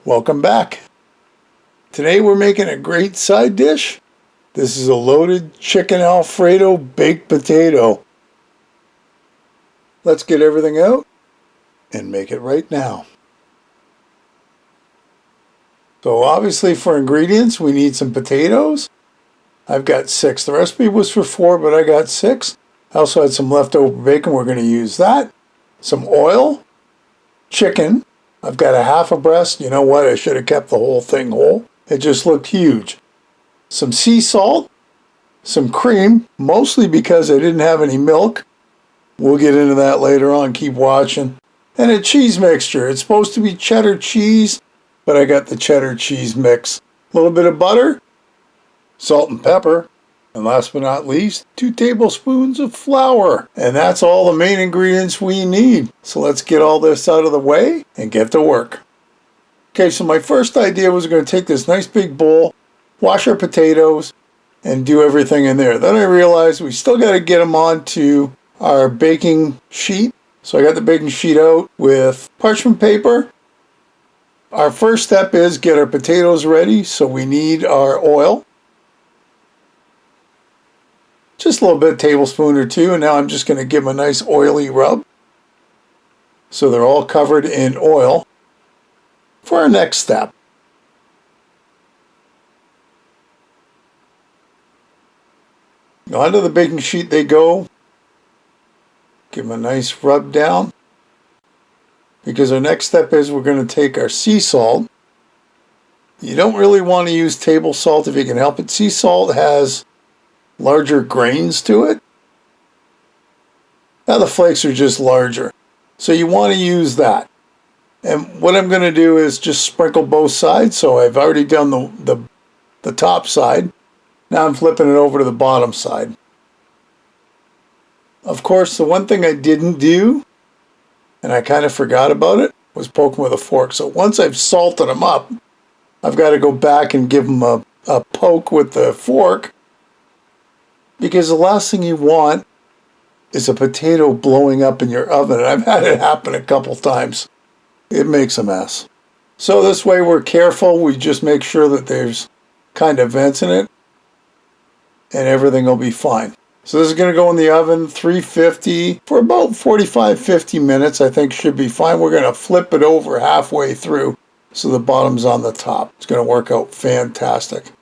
Welcome back. Today we're making a great side dish. This is a loaded chicken Alfredo baked potato. Let's get everything out and make it right now. So obviously for ingredients we need some potatoes. I've got 6. The recipe was for 4, but I got 6. I also had some leftover bacon. We're going to use that. Some oil, chicken. I've got a half a breast. You know what? I should have kept the whole thing whole. It just looked huge. Some sea salt, some cream, mostly because I didn't have any milk. We'll get into that later on. Keep watching. And a cheese mixture. It's supposed to be cheddar cheese, but I got the cheddar cheese mix. A little bit of butter, salt and pepper, and last but not least, 2 tablespoons of flour. And that's all the main ingredients we need. So let's get all this out of the way and get to work. Okay, so my first idea was going to take this nice big bowl, wash our potatoes, and do everything in there. Then I realized we still got to get them onto our baking sheet. So I got the baking sheet out with parchment paper. Our first step is get our potatoes ready. So we need our oil. Just a little bit, tablespoon or 2, and now I'm just going to give them a nice oily rub. So they're all covered in oil. For our next step, onto the baking sheet they go. Give them a nice rub down. Because our next step is we're going to take our sea salt. You don't really want to use table salt if you can help it. Sea salt has larger grains to it. Now the flakes are just larger. So you want to use that. And what I'm going to do is just sprinkle both sides. So I've already done the top side. Now I'm flipping it over to the bottom side. Of course, the one thing I didn't do, and I kind of forgot about it, was poke them with a fork. So once I've salted them up, I've got to go back and give them a poke with the fork. Because the last thing you want is a potato blowing up in your oven. And I've had it happen a couple times. It makes a mess. So this way we're careful. We just make sure that there's kind of vents in it. And everything will be fine. So this is going to go in the oven, 350, for about 45-50 minutes. I think should be fine. We're going to flip it over halfway through so the bottom's on the top. It's going to work out fantastic.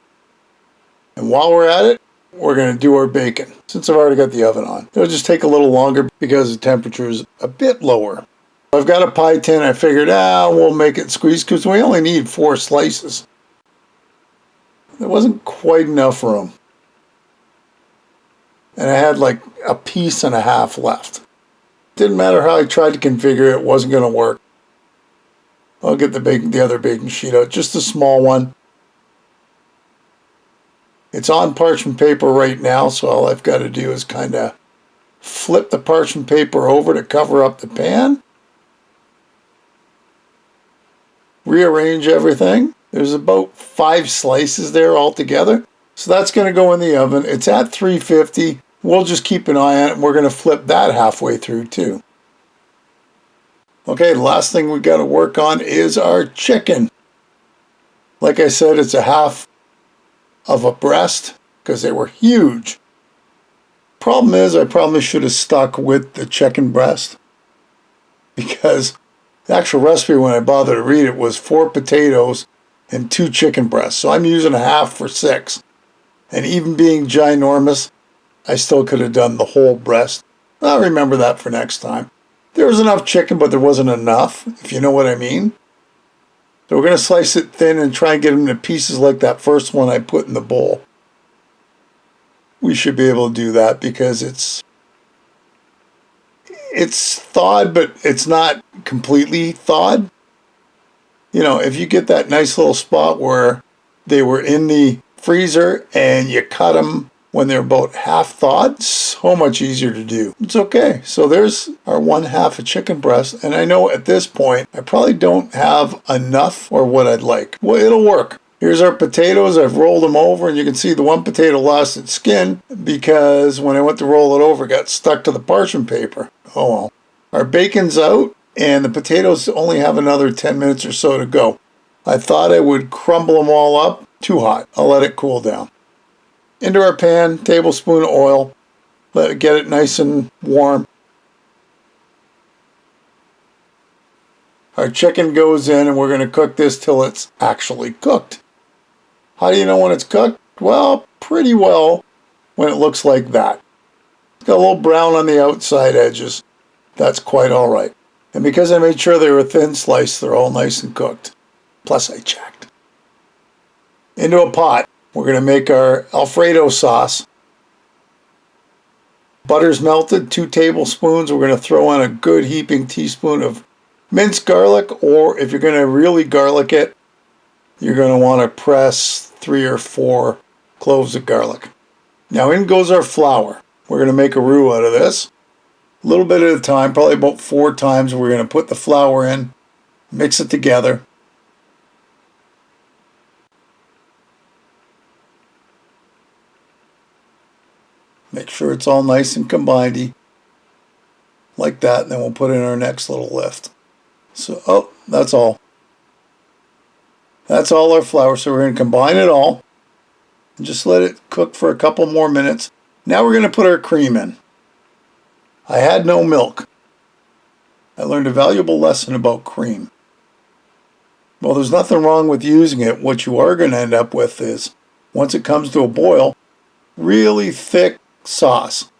And while we're at it, we're going to do our bacon. Since I've already got the oven on, it'll just take a little longer because the temperature is a bit lower. I've got a pie tin. I figured, we'll make it squeeze because we only need 4 slices. There wasn't quite enough room. And I had like a piece and a half left. Didn't matter how I tried to configure it, it wasn't going to work. I'll get the other baking sheet out, just a small one. It's on parchment paper right now, so all I've got to do is kind of flip the parchment paper over to cover up the pan. Rearrange everything. There's about 5 slices there altogether. So that's going to go in the oven. It's at 350. We'll just keep an eye on it, and we're going to flip that halfway through too. Okay, the last thing we got to work on is our chicken. Like I said, it's a half of a breast because they were huge. Problem is, I probably should have stuck with the chicken breast because the actual recipe, when I bothered to read it, was 4 potatoes and 2 chicken breasts. So I'm using a half for 6. And even being ginormous, I still could have done the whole breast. I'll remember that for next time. There was enough chicken, but there wasn't enough, if you know what I mean. So we're going to slice it thin and try and get them into pieces like that first one I put in the bowl. We should be able to do that because it's thawed, but it's not completely thawed. You know, if you get that nice little spot where they were in the freezer and you cut them when they're about half thawed, so much easier to do. It's okay. So there's our 1/2 a chicken breast, and I know at this point I probably don't have enough or what I'd like. Well, it'll work. Here's our potatoes. I've rolled them over, and you can see the one potato lost its skin because when I went to roll it over, it got stuck to the parchment paper. Oh well. Our bacon's out, and the potatoes only have another 10 minutes or so to go. I thought I would crumble them all up. Too hot. I'll let it cool down. Into our pan, tablespoon of oil. Let it get it nice and warm. Our chicken goes in and we're going to cook this till it's actually cooked. How do you know when it's cooked? Well, pretty well when it looks like that. It's got a little brown on the outside edges. That's quite all right. And because I made sure they were thin sliced, they're all nice and cooked. Plus I checked. Into a pot, we're going to make our Alfredo sauce. Butter's melted, 2 tablespoons. We're going to throw on a good heaping teaspoon of minced garlic, or if you're going to really garlic it, you're going to want to press 3 or 4 cloves of garlic. Now in goes our flour. We're going to make a roux out of this. A little bit at a time, probably about 4 times. We're going to put the flour in, mix it together. Make sure it's all nice and combined like that, and then we'll put in our next little lift. So, oh, that's all. That's all our flour. So we're going to combine it all and just let it cook for a couple more minutes. Now we're going to put our cream in. I had no milk. I learned a valuable lesson about cream. Well, there's nothing wrong with using it. What you are going to end up with is, once it comes to a boil, really thick sauce.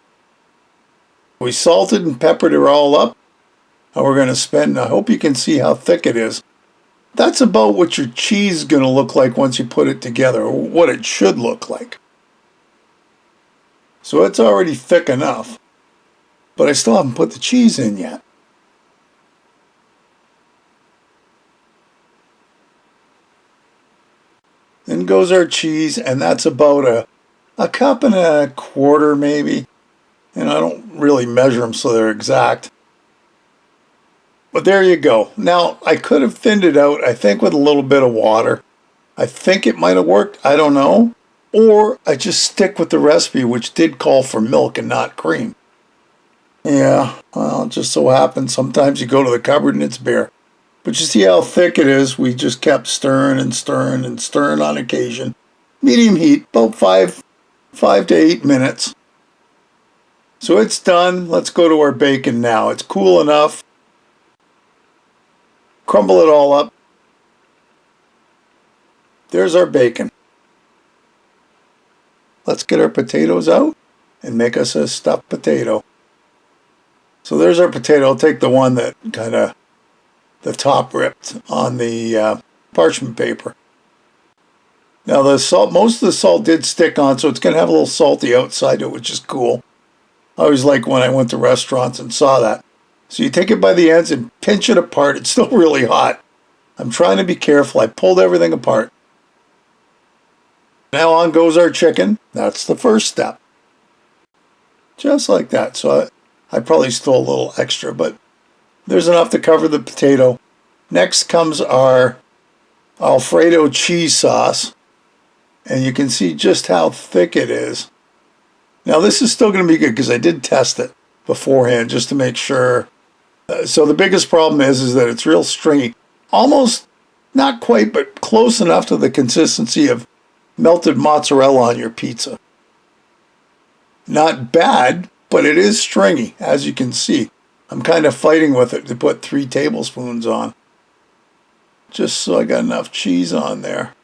We salted and peppered it all up. And we're going to spend, I hope you can see how thick it is. That's about what your cheese is going to look like once you put it together, or what it should look like. So it's already thick enough, but I still haven't put the cheese in yet. Then goes our cheese, and that's about a cup and a quarter maybe. And I don't really measure them so they're exact. But there you go. Now, I could have thinned it out, I think, with a little bit of water. I think it might have worked. I don't know. Or I just stick with the recipe, which did call for milk and not cream. Yeah, well, it just so happens sometimes you go to the cupboard and it's bare. But you see how thick it is. We just kept stirring and stirring and stirring on occasion. Medium heat, about 5 to 8 minutes. So it's done. Let's go to our bacon now. It's cool enough. Crumble it all up. There's our bacon. Let's get our potatoes out and make us a stuffed potato. So there's our potato. I'll take the one that kind of the top ripped on the parchment paper. Now the salt, most of the salt did stick on, so it's going to have a little salty outside it, which is cool. I always like when I went to restaurants and saw that. So you take it by the ends and pinch it apart. It's still really hot. I'm trying to be careful. I pulled everything apart. Now on goes our chicken. That's the first step. Just like that. So I probably stole a little extra, but there's enough to cover the potato. Next comes our Alfredo cheese sauce. And you can see just how thick it is. Now this is still going to be good because I did test it beforehand just to make sure. So the biggest problem is that it's real stringy. Almost, not quite, but close enough to the consistency of melted mozzarella on your pizza. Not bad, but it is stringy, as you can see. I'm kind of fighting with it to put 3 tablespoons on. Just so I got enough cheese on there.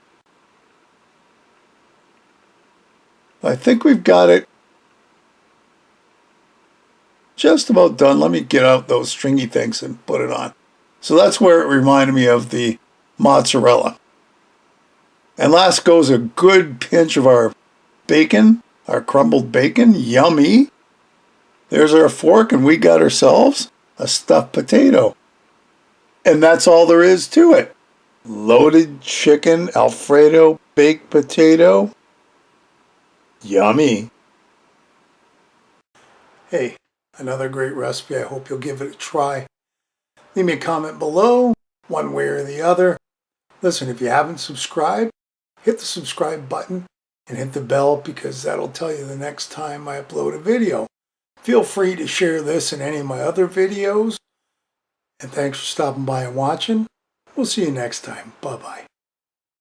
I think we've got it just about done. Let me get out those stringy things and put it on. So that's where it reminded me of the mozzarella. And last goes a good pinch of our bacon, our crumbled bacon. Yummy. There's our fork, and we got ourselves a stuffed potato. And that's all there is to it. Loaded chicken, Alfredo, baked potato. Yummy. Hey, another great recipe. I hope you'll give it a try. Leave me a comment below, one way or the other. Listen, if you haven't subscribed, hit the subscribe button and hit the bell because that'll tell you the next time I upload a video. Feel free to share this and any of my other videos. And thanks for stopping by and watching. We'll see you next time. Bye-bye.